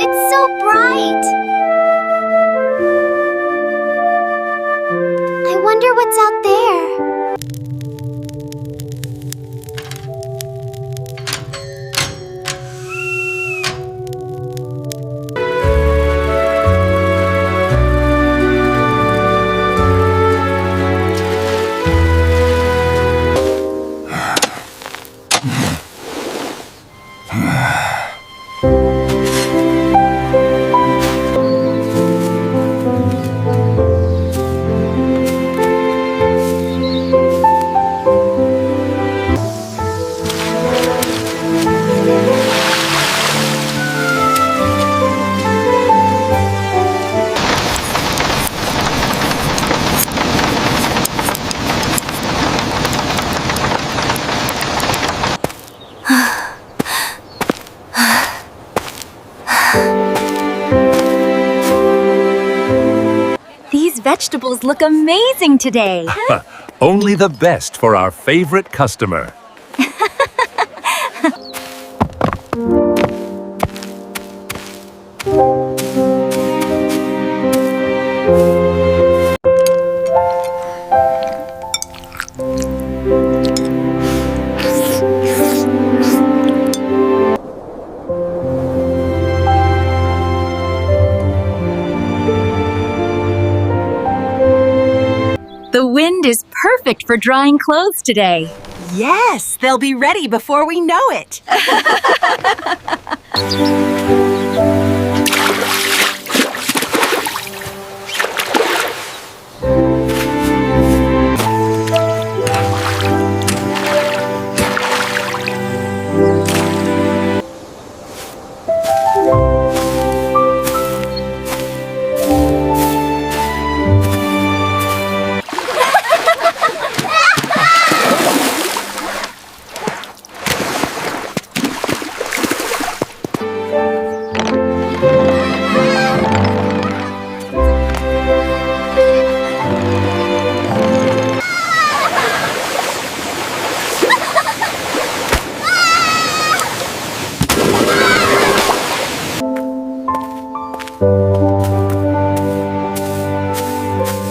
It's so bright! I wonder what's out there. These vegetables look amazing today. Only the best for our favorite customer. The wind is perfect for drying clothes today. Yes, they'll be ready before we know it.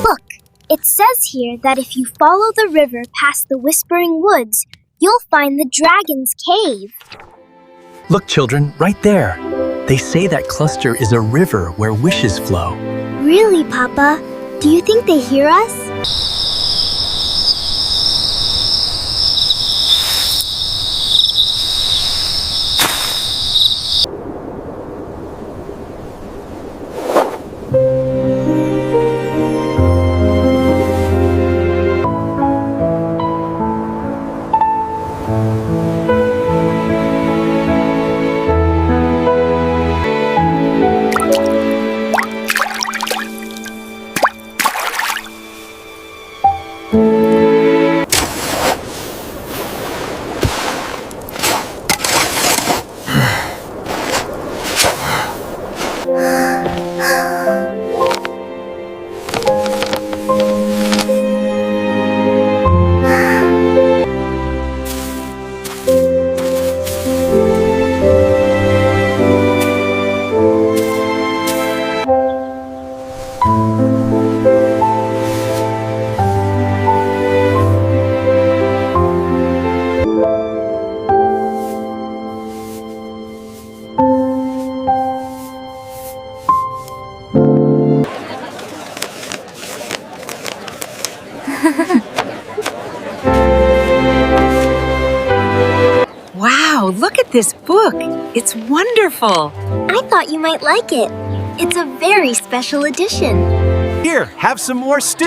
Look, it says here that if you follow the river past the Whispering Woods, you'll find the Dragon's Cave. Look, children, right there. They say that cluster is a river where wishes flow. Really, Papa? Do you think they hear us? Wow, look at this book. It's wonderful. I thought you might like it. It's a very special edition. Here, have some more stew.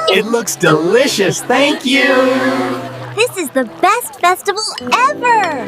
It looks delicious, thank you. This is the best festival ever!